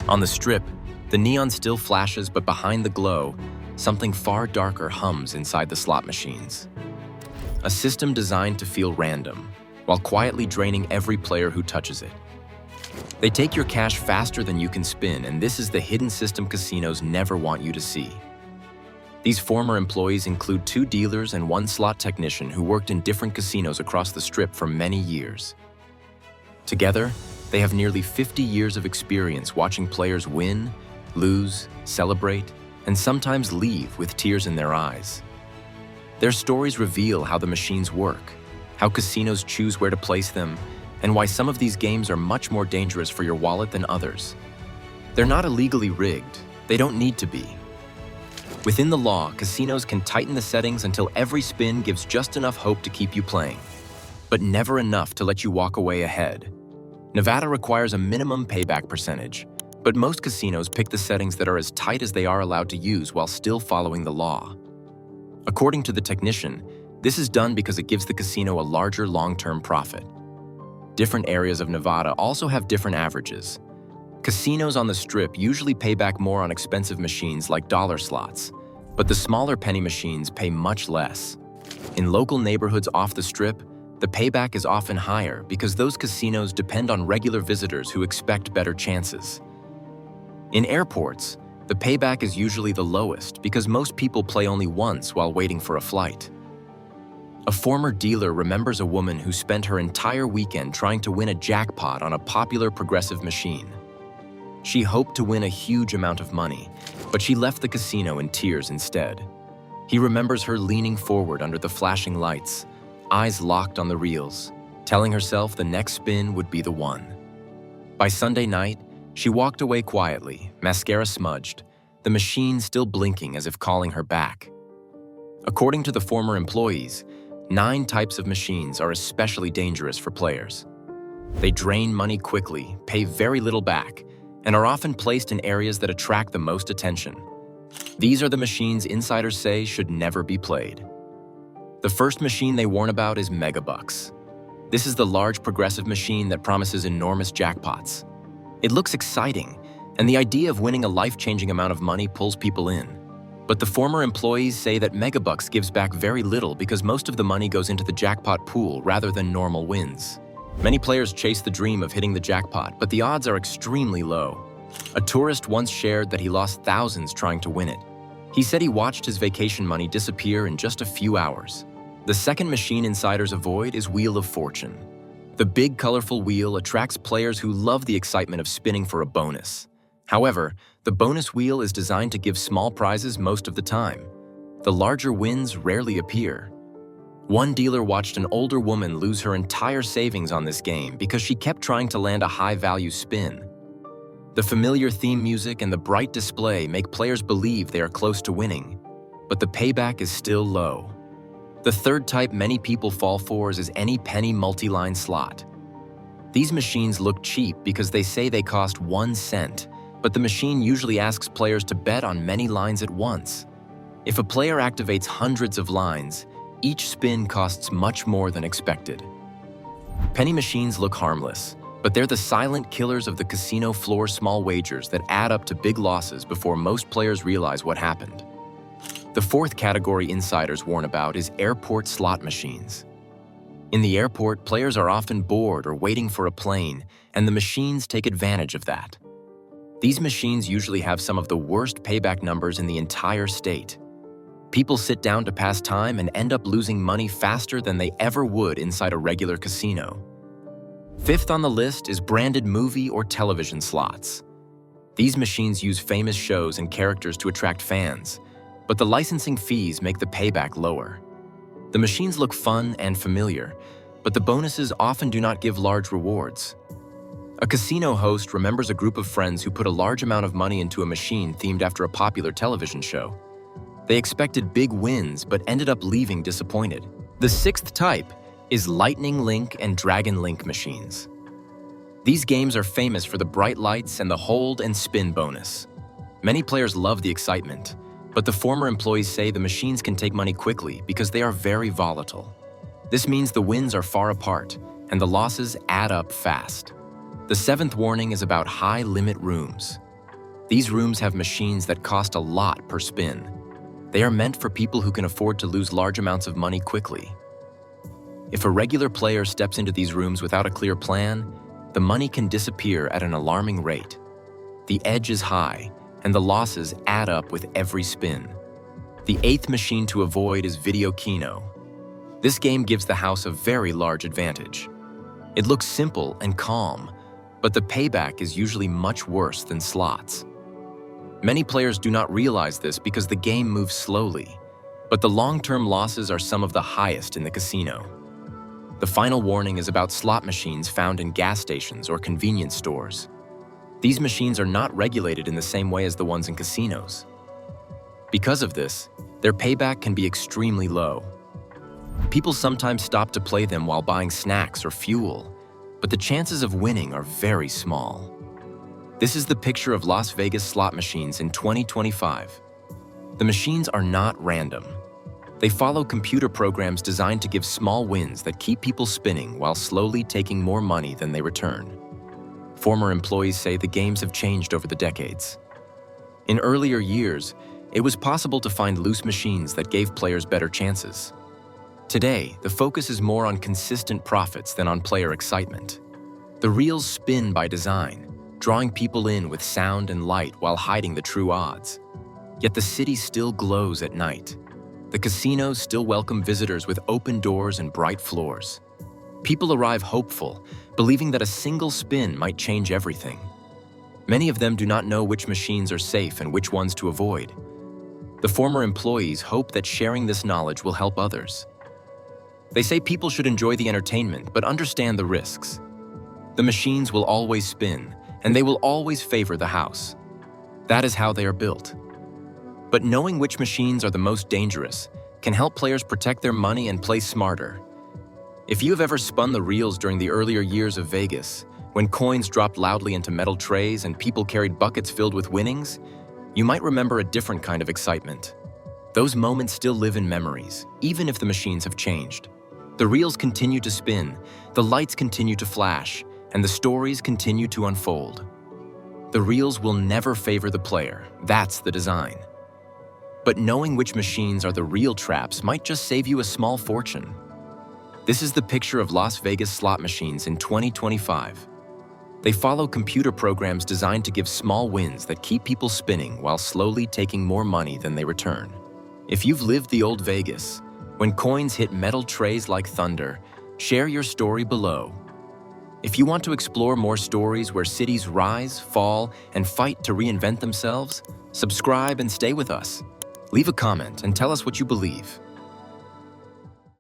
On the Strip, the neon still flashes, but behind the glow, something far darker hums inside the slot machines. A system designed to feel random, while quietly draining every player who touches it. They take your cash faster than you can spin, and this is the hidden system casinos never want you to see. These former employees include 2 dealers and 1 slot technician who worked in different casinos across the Strip for many years. Together, they have nearly 50 years of experience watching players win, lose, celebrate, and sometimes leave with tears in their eyes. Their stories reveal how the machines work, how casinos choose where to place them, and why some of these games are much more dangerous for your wallet than others. They're not illegally rigged. They don't need to be. Within the law, casinos can tighten the settings until every spin gives just enough hope to keep you playing, but never enough to let you walk away ahead. Nevada requires a minimum payback percentage, but most casinos pick the settings that are as tight as they are allowed to use while still following the law. According to the technician, this is done because it gives the casino a larger long-term profit. Different areas of Nevada also have different averages. Casinos on the Strip usually pay back more on expensive machines like dollar slots, but the smaller penny machines pay much less. In local neighborhoods off the Strip, the payback is often higher because those casinos depend on regular visitors who expect better chances. In airports, the payback is usually the lowest because most people play only once while waiting for a flight. A former dealer remembers a woman who spent her entire weekend trying to win a jackpot on a popular progressive machine. She hoped to win a huge amount of money, but she left the casino in tears instead. He remembers her leaning forward under the flashing lights, eyes locked on the reels, telling herself the next spin would be the one. By Sunday night, she walked away quietly, mascara smudged, the machine still blinking as if calling her back. According to the former employees, 9 types of machines are especially dangerous for players. They drain money quickly, pay very little back, and are often placed in areas that attract the most attention. These are the machines insiders say should never be played. The first machine they warn about is Megabucks. This is the large progressive machine that promises enormous jackpots. It looks exciting, and the idea of winning a life-changing amount of money pulls people in. But the former employees say that Megabucks gives back very little because most of the money goes into the jackpot pool rather than normal wins. Many players chase the dream of hitting the jackpot, but the odds are extremely low. A tourist once shared that he lost thousands trying to win it. He said he watched his vacation money disappear in just a few hours. The second machine insiders avoid is Wheel of Fortune. The big, colorful wheel attracts players who love the excitement of spinning for a bonus. However, the bonus wheel is designed to give small prizes most of the time. The larger wins rarely appear. One dealer watched an older woman lose her entire savings on this game because she kept trying to land a high-value spin. The familiar theme music and the bright display make players believe they are close to winning, but the payback is still low. The third type many people fall for is any penny multi-line slot. These machines look cheap because they say they cost 1 cent, but the machine usually asks players to bet on many lines at once. If a player activates hundreds of lines, each spin costs much more than expected. Penny machines look harmless, but they're the silent killers of the casino floor small wagers that add up to big losses before most players realize what happened. The fourth category insiders warn about is airport slot machines. In the airport, players are often bored or waiting for a plane, and the machines take advantage of that. These machines usually have some of the worst payback numbers in the entire state. People sit down to pass time and end up losing money faster than they ever would inside a regular casino. Fifth on the list is branded movie or television slots. These machines use famous shows and characters to attract fans, but the licensing fees make the payback lower. The machines look fun and familiar, but the bonuses often do not give large rewards. A casino host remembers a group of friends who put a large amount of money into a machine themed after a popular television show. They expected big wins, but ended up leaving disappointed. The sixth type is Lightning Link and Dragon Link machines. These games are famous for the bright lights and the hold and spin bonus. Many players love the excitement, but the former employees say the machines can take money quickly because they are very volatile. This means the wins are far apart, and the losses add up fast. The seventh warning is about high-limit rooms. These rooms have machines that cost a lot per spin. They are meant for people who can afford to lose large amounts of money quickly. If a regular player steps into these rooms without a clear plan, the money can disappear at an alarming rate. The edge is high, and the losses add up with every spin. The eighth machine to avoid is Video Keno. This game gives the house a very large advantage. It looks simple and calm, but the payback is usually much worse than slots. Many players do not realize this because the game moves slowly, but the long-term losses are some of the highest in the casino. The final warning is about slot machines found in gas stations or convenience stores. These machines are not regulated in the same way as the ones in casinos. Because of this, their payback can be extremely low. People sometimes stop to play them while buying snacks or fuel, but the chances of winning are very small. This is the picture of Las Vegas slot machines in 2025. The machines are not random. They follow computer programs designed to give small wins that keep people spinning while slowly taking more money than they return. Former employees say the games have changed over the decades. In earlier years, it was possible to find loose machines that gave players better chances. Today, the focus is more on consistent profits than on player excitement. The reels spin by design, drawing people in with sound and light while hiding the true odds. Yet the city still glows at night. The casinos still welcome visitors with open doors and bright floors. People arrive hopeful, believing that a single spin might change everything. Many of them do not know which machines are safe and which ones to avoid. The former employees hope that sharing this knowledge will help others. They say people should enjoy the entertainment but understand the risks. The machines will always spin, and they will always favor the house. That is how they are built. But knowing which machines are the most dangerous can help players protect their money and play smarter. If you have ever spun the reels during the earlier years of Vegas, when coins dropped loudly into metal trays and people carried buckets filled with winnings, you might remember a different kind of excitement. Those moments still live in memories, even if the machines have changed. The reels continue to spin, the lights continue to flash, and the stories continue to unfold. The reels will never favor the player. That's the design. But knowing which machines are the real traps might just save you a small fortune. This is the picture of Las Vegas slot machines in 2025. They follow computer programs designed to give small wins that keep people spinning while slowly taking more money than they return. If you've lived the old Vegas, when coins hit metal trays like thunder, share your story below. If you want to explore more stories where cities rise, fall, and fight to reinvent themselves, subscribe and stay with us. Leave a comment and tell us what you believe.